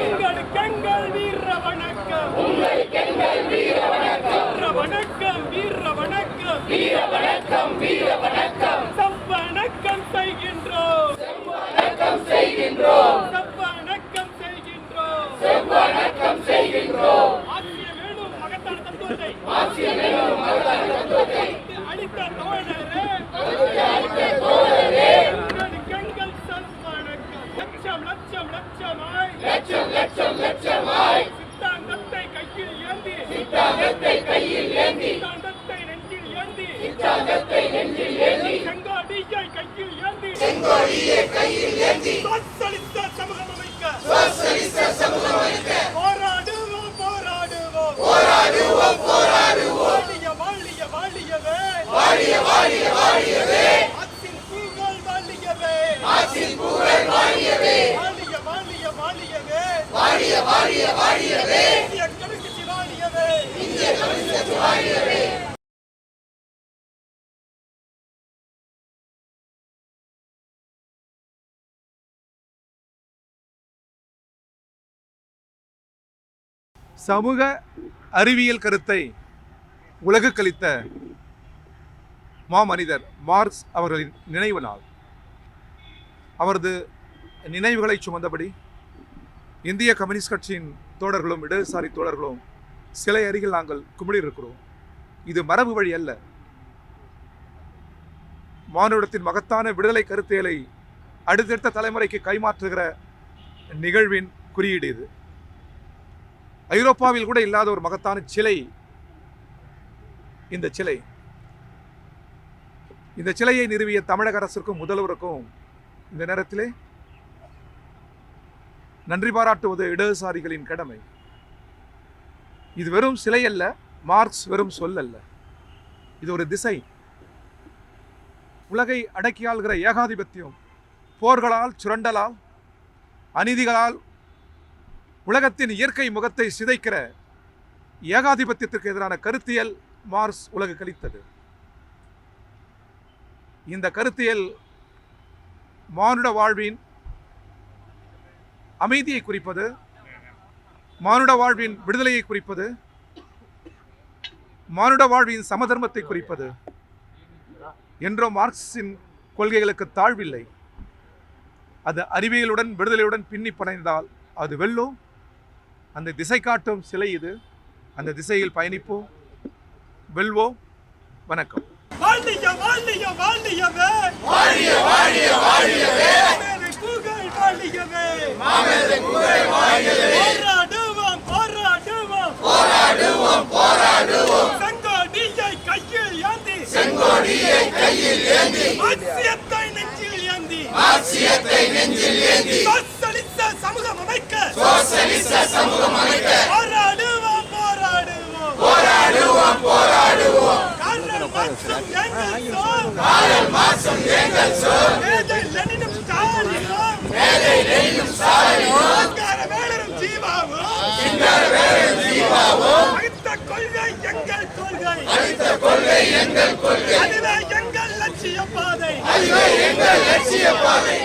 உங்களுக்கெங்கள் வீர வணக்கம். வீர வணக்கம் வீர வணக்கம் வீர வணக்கம் வீர வணக்கம். செவ்வணக்கம் செய்கின்றோம் செவ்வணக்கம் செய்கின்றோம் செவ்வணக்கம் செய்கின்றோம் செவ்வணக்கம் செய்கின்றோம். ஆசிய வேணும் மகத்தான தத்துவத்தை அளித்த தோழரே உங்களுக்கெங்கள் செவ்வணக்கம். லட்சம் லட்சம் லட்சமாய் லட்சம் லட்சம் லட்சமாய் சித்தாந்தத்தை கையில் ஏந்தி சித்தாந்தத்தை கையில் ஏந்தி சித்தாந்தத்தை நெஞ்சில் ஏந்தி சித்தாந்தத்தை நெஞ்சில் ஏந்தி செங்கோடியை கையில் ஏந்தி செங்கோடியை கையில் ஏந்தி சோசலிச சமூகம் அமைக்க போராடுவோம் போராடுவோம் போராடுவோம் போராடுவோம். வாழிய வாழியவே வாழிய வாழிய வாழியவே. ஆற்றின் பூங்கள் வாழியவே ஆற்றின் பூங்கள் வாழியவே. வாழிய வாழிய வாழியவே வாழிய வாழிய வாழியவே. இந்திய கம்யூனிஸ்ட் வாழியவே இந்திய கம்யூனிஸ்ட் வாழியவே. சமூக அறிவியல் கருத்தை உலகுக்களித்த மாமனிதர் மார்க்ஸ் அவர்களின் நினைவு நாள். அவரது நினைவுகளை சுமந்தபடி இந்திய கம்யூனிஸ்ட் கட்சியின் தோழர்களும் இடதுசாரி தோழர்களும் சிலை அருகில் நாங்கள் குமிழிருக்கிறோம். இது மரபு வழி அல்ல. மானுடத்தின் மகத்தான விடுதலை கருத்தியலை அடுத்தடுத்த தலைமுறைக்கு கைமாற்றுகிற நிகழ்வின் குறியீடு இது. ஐரோப்பாவில் கூட இல்லாத ஒரு மகத்தான சிலை இந்த சிலை. இந்த சிலையை நிறுவிய தமிழக அரசுக்கும் முதல்வருக்கும் இந்த நேரத்திலே நன்றி பாராட்டுவது இடதுசாரிகளின் கடமை. இது வெறும் சிலை அல்ல, மார்க்ஸ் வெறும் சொல் அல்ல, இது ஒரு திசை. உலகை அடக்கியாள்கிற ஏகாதிபத்தியம், போர்களால், சுரண்டலால், அநீதிகளால் உலகத்தின் இயற்கை முகத்தை சிதைக்கிற ஏகாதிபத்தியத்திற்கு எதிரான கருத்தியல் மார்க்ஸ் உலகு கழித்தது. இந்த கருத்தியல் மானுட வாழ்வின் அமைதியை குறிப்பது, மானுட வாழ்வின் விடுதலையை குறிப்பது, மானுட வாழ்வின் சமதர்மத்தை குறிப்பது. என்றோ மார்க்சின் கொள்கைகளுக்கு தாழ்வில்லை. அது அறிவியலுடன் விடுதலையுடன் பின்னி பிணைந்தால் அது வெல்லும். அந்த திசை காட்டும் சிலை இது. அந்த திசையில் பயணிப்போம், வெல்வோம். வணக்கம். வாழிய வாழிய வாழியவே வாழிய வாழிய வாழியவே. மாமேதை புகழ் வாழியவே மாமேதை புகழ் வாழியவே. போராடுவோம் போராடுவோம் போராடுவோம் போராடுவோம். செங்கோடியை கையில் ஏந்தி செங்கோடியை கையில் ஏந்தி மார்க்சியத்தை நெஞ்சில் ஏந்தி மார்க்சியத்தை நெஞ்சில் ஏந்தி சோசலிச சமூகம் அமைக்க சோசலிச சமூகம் அமைக்க போராடுவோம் போராடுவோம் போராடுவோம் போராடுவோம். கார்ல் மார்க்சும் எங்கெல்ஸும் கார்ல் மார்க்சும் எங்கெல்ஸும் மேதை லெனினும் ஸ்டாலினும் மேதை லெனினும் ஸ்டாலினும் சிங்காரவேலரும் ஜீவாவும் அளித்த கொள்கை எங்கள் கொள்கை அளித்த கொள்கை எங்கள் கொள்கை. அதுவே எங்கள் லட்சிய பாதை அதுவே எங்கள் லட்சிய பாதை.